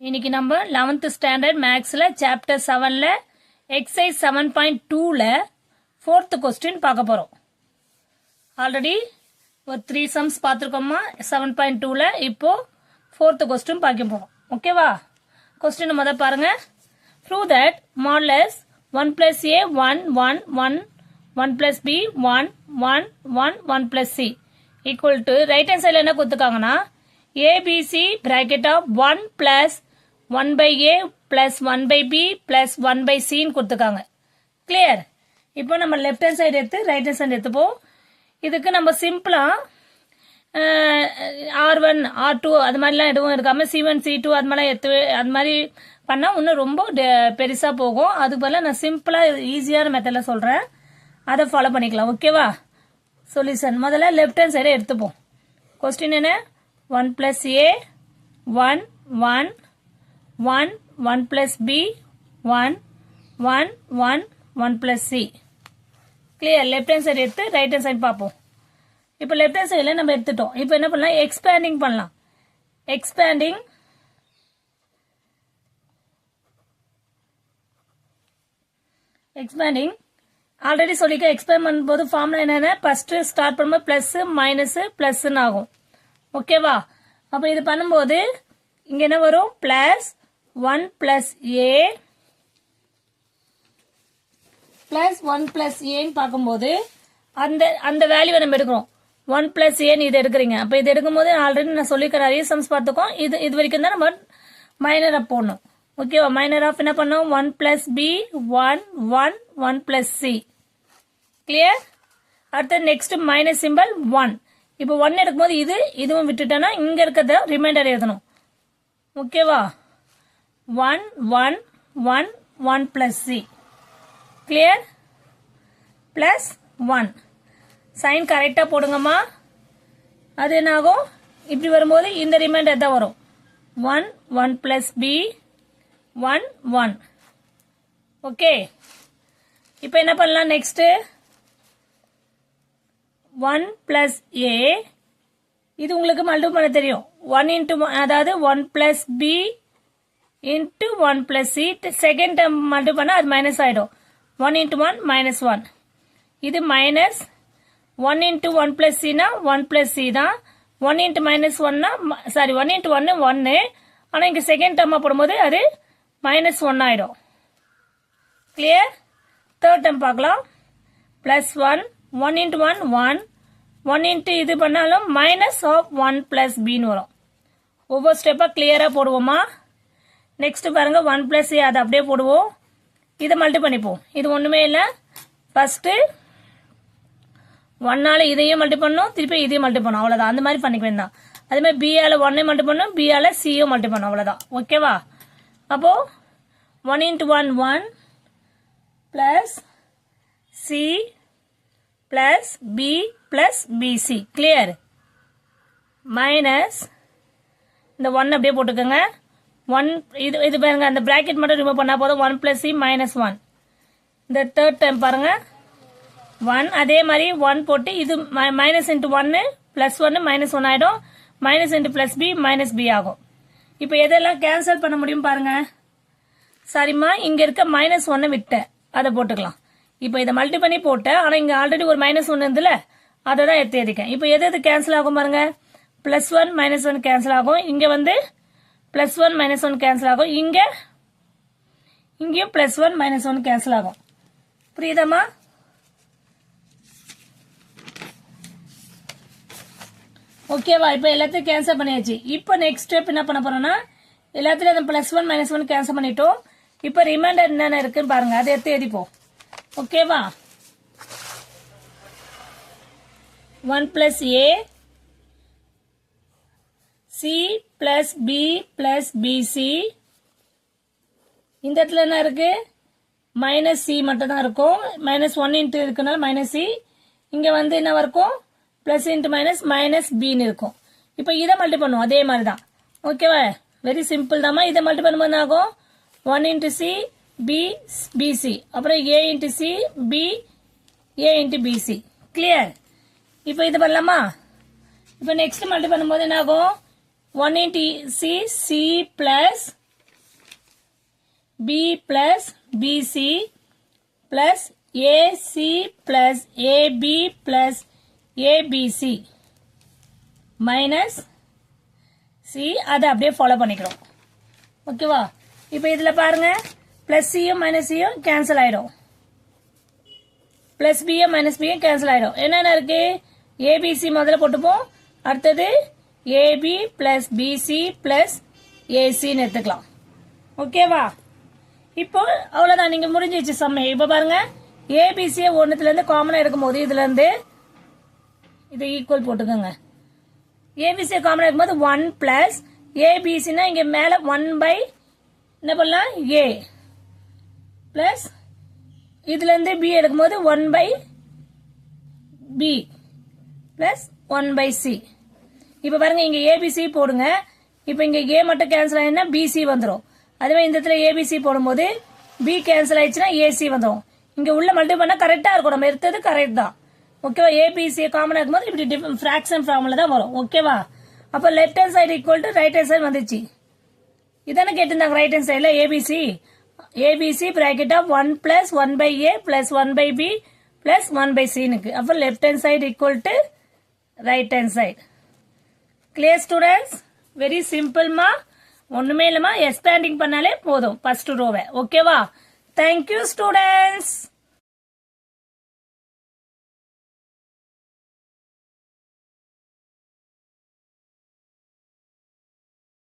இன்னைக்கு நம்ம 11th standard மேக்ஸ்ல சாப்டர் 7ல எக்ஸசைஸ் 7.2ல 4th கொஸ்டின் பார்க்க போறோம். ஆல்ரெடி ஒரு 3 சம்ஸ் பார்த்துருக்கோமா 7.2ல. இப்போ 4th கொஸ்டின் பார்க்க போறோம். ஓகேவா? கொஸ்டின் முத பாருங்க. Prove that modulus 1 plus a 1 1 1 1 plus b 1 1 1 1 plus c equal to right hand side என்ன கொடுத்துருக்காங்கன்னா ABC bracket of 1 plus 1 by a plus 1 by b plus 1 by c கொடுத்துருக்காங்க. கிளியர்? இப்போ நம்ம லெஃப்ட் ஹேண்ட் சைடு எடுத்து right hand side எடுத்துப்போம். இதுக்கு நம்ம சிம்பிளா R1 R2 அது மாதிரிலாம் எதுவும் இருக்காம C1 C2 அது மாதிரிலாம் எடுத்து அது மாதிரி பண்ணா இன்னும் ரொம்ப பெருசா போகும். அதுக்கு பதிலாக நான் சிம்பிளா ஈஸியான மெத்தட்ல சொல்றேன், அதை ஃபாலோ பண்ணிக்கலாம். ஓகேவா? சொல்யூஷன் முதல்ல லெஃப்ட் ஹேண்ட் சைடை எடுத்துப்போம். கொஸ்டின் என்ன? 1 plus a 1 1 1 1 plus b 1 1 1 1 plus c. Clear? Left hand side எடுத்து ரைட் ஹேண்ட் சைடு பார்ப்போம். இப்போ லெஃப்ட் ஹேண்ட் சைடில் நம்ம எடுத்துட்டோம். இப்போ என்ன பண்ணலாம்? எக்ஸ்பேண்டிங் பண்ணலாம். எக்ஸ்பேண்டிங் ஆல்ரெடி சொல்லிக்க. எக்ஸ்பேண்ட் பண்ணும்போது ஃபார்முலா என்னென்ன? ஃபர்ஸ்ட் ஸ்டார்ட் பண்ணும்போது பிளஸ் மைனஸ் பிளஸ்ன்னு ஆகும். ஓகேவா? அப்போ இது பண்ணும்போது இங்க என்ன வரும்? பிளஸ் 1 பிளஸ் ஏ பிளஸ் 1 பிளஸ் ஏன்னு பார்க்கும்போது அந்த வேல்யூவை நம்ம எடுக்கிறோம். 1 பிளஸ் ஏன்னு இது எடுக்கிறீங்க. அப்போ இது எடுக்கும்போது ஆல்ரெடி நான் சொல்லிக்கிறேன், நிறைய சம்ஸ் பார்த்துக்கோம். இது வரைக்கும் தான் நம்ம மைனர் அப் போடணும். ஓகேவா? மைனர் ஆஃப் என்ன பண்ணோம்? 1 plus B 1 1 1 plus C. Clear? அடுத்து நெக்ஸ்ட் மைனஸ் சிம்பிள் 1. இப்போ 1 எடுக்கும்போது இதுவும் விட்டுட்டோன்னா இங்க இருக்கிறத ரிமைண்டர் எழுதணும். ஓகேவா? 1 1 1 1 plus C. Clear? Plus 1 sign கரெக்டா போடுங்கம்மா. அது என்ன ஆகும்? இப்படி வரும்போது இந்த ரிமைண்டர் தான் வரும். 1 1 பிளஸ் பி 1 1. ஓகே, இப்போ என்ன பண்ணலாம்? நெக்ஸ்ட் 1 பிளஸ் ஏ, இது உங்களுக்கு மல்டிபிள் பண்ண தெரியும். 1 இன்ட்டு அதாவது 1 plus B into 1 plus C. Second time multiple பண்ணா அது மைனஸ் ஆயிடும். 1 இன்ட்டு 1 மைனஸ் 1. இது மைனஸ் 1 இன்ட்டு 1 பிளஸ் சினா 1 பிளஸ் சி தான். 1 இன்ட்டு மைனஸ் 1னா சாரி 1 இன்ட்டு 1 1. ஆனா இங்க செகண்ட் டேர்மா போடும்போது அது மைனஸ் 1 ஆயிடும். கிளியர்? தேர்ட் டைம் பார்க்கலாம். பிளஸ் 1 1 இன்ட்டு 1 1 1 இன்ட்டு இது பண்ணாலும் மைனஸ் ஆஃப் 1 பிளஸ் பின்னு வரும். ஒவ்வொரு ஸ்டெப்பா கிளியரா போடுவோமா? நெக்ஸ்ட் பாருங்க 1 பிளஸ் ஏ, அதை அப்படியே போடுவோம். இதை மல்டி பண்ணிப்போம். இது ஒண்ணுமே இல்லை. ஃபர்ஸ்ட் 1ஆல இதையும் மல்டி பண்ணும், திருப்பி இதையும் மல்டி பண்ணும். அவ்வளவுதான். அந்த மாதிரி பண்ணிக்க வேண்டாம். அதே மாதிரி பி ஆல 1 மல்டி பண்ணும், பி ஆல சியும் மல்டி பண்ணும். அவ்வளவுதான். ஓகேவா? அப்போ 1 into 1 1 plus C plus B plus BC. Clear? Minus இந்த 1 அப்படியே போட்டுக்கோங்க. 1 இது பாருங்க, அந்த பிராக்கெட் மட்டும் ரிமூவ் பண்ணா போதும். 1 பிளஸ் சி மைனஸ் 1. இந்த தேர்ட் டைம் பாருங்க 1 அதே மாதிரி 1 போட்டு இது மைனஸ் இன்ட்டு 1 பிளஸ் 1 மைனஸ் 1 ஆயிடும். Minus into plus B minus B ஆகும். இப்போ எதெல்லாம் கேன்சல் பண்ண முடியும் பாருங்க. சரிம்மா, இங்க இருக்க மைனஸ் 1 விட்டேன், அதை போட்டுக்கலாம். இப்போ இதை மல்டி பண்ணி போட்டேன். ஆனா இங்க ஆல்ரெடி ஒரு மைனஸ் 1 இருந்துல, அதை தான் எடுத்து எழுதிக்கேன். இப்போ எது கேன்சல் ஆகும் பாருங்க. பிளஸ் 1 மைனஸ் 1 கேன்சல் ஆகும். இங்க வந்து பிளஸ் 1 மைனஸ் 1 கேன்சல் ஆகும். இங்கேயும் பிளஸ் 1 மைனஸ் 1 கேன்சல் ஆகும். புரியுதாமா? ஓகேவா? இப்போ எல்லாத்தையும் கேன்சல் பண்ணியாச்சு. இப்போ நெக்ஸ்ட் ஸ்டெப் என்ன பண்ண போறோம்னா, எல்லாத்துலயும் பிளஸ் 1 மைனஸ் 1 கேன்சல் பண்ணிட்டோம். இப்போ ரிமைண்டர் என்னென்ன இருக்குன்னு பாருங்க, அதை எடுத்து எழுதிப்போம். ஓகேவா? 1 plus A C plus B plus B C. இந்த இடத்துல என்ன இருக்கு? மைனஸ் சி மட்டும் தான் இருக்கும். மைனஸ் 1 இன்ட்டு இருக்குனால மைனஸ் சி. இங்க வந்து என்ன இருக்கும்? பிளஸ் இன்ட்டு மைனஸ் மைனஸ் பின்னு இருக்கும். இப்போ இதை மல்டி பண்ணுவோம் அதே மாதிரி தான். ஓகேவா? வெரி சிம்பிள் தாமா. இதை மல்டி பண்ணும்போது என்ன ஆகும்? 1 இன்ட்டு சி பி பிசி, அப்புறம் A into C B A into PC. Clear? இப்போ இது பண்ணலாமா? இப்போ நெக்ஸ்ட் மல்டி பண்ணும்போது என்ன ஆகும்? 1 into C, C plus B plus BC plus AC plus AB plus ABC minus C. அதை அப்படியே ஃபாலோ பண்ணிக்கிறோம். ஓகேவா? இப்போ இதில் பாருங்க, பிளஸ் சியும் மைனஸ் சியும் கேன்சல் ஆயிடும். பிளஸ் பியும் மைனஸ் பியும் கேன்சல் ஆயிடும். என்னென்ன இருக்கு? ஏபிசி முதல்ல போட்டுப்போம். அடுத்தது ஏபி பிளஸ் பிசி பிளஸ் ஏசின்னு எடுத்துக்கலாம். ஓகேவா? இப்போ அவ்வளோதான், நீங்க முடிஞ்சிச்சு சம்மை. இப்போ பாருங்க, ஏபிசியை ஒன்றுத்துலேருந்து காமனாக எடுக்கும்போது இதுல இருந்து இதை ஈக்குவல் போட்டுக்கோங்க. ஏபிசியை காமனாக எடுக்கும்போது 1 பிளஸ் ஏபிசினா இங்க மேல 1 பை என்ன பண்ணலாம் ஏ பிளஸ் இதுல இருந்து பி எடுக்கும்போது 1 by B plus 1 by C. இப்ப பாருங்க, இங்க ஏபிசி போடுங்க. இப்ப இங்க ஏ மட்டும் கேன்சல் ஆயிடுனா பிசி வந்துடும். அதுவே இந்த இடத்துல ஏபிசி போடும்போது பி கேன்சல் ஆயிடுச்சுன்னா ஏசி வந்துடும். இங்க உள்ள மல்டிபிள் பண்ணா கரெக்டா இருக்கும். நம்ம எடுத்தது கரெக்ட் தான். ஓகேவா? ஏபிசி காமனா இருக்கும்போது இப்படி ஃபிராக்ஷன் ஃபார்முலா தான் வரும். ஓகேவா? அப்ப left hand side equal to right hand side வந்துச்சு. இதானே கேட்டிருந்தாங்க ரைட் ஹேண்ட் சைடுல A B C. A B C bracket of 1 plus 1 by A plus 1 by B plus 1 by சினுக்கு. அப்ப left hand side equal to right hand side. Clear students? Very சிம்பிள்மா. ஒண்ணுமே இல்லமா, expanding பண்ணாலே போதும் ஃபர்ஸ்ட் ரோவை. ஓகேவா? Thank you students.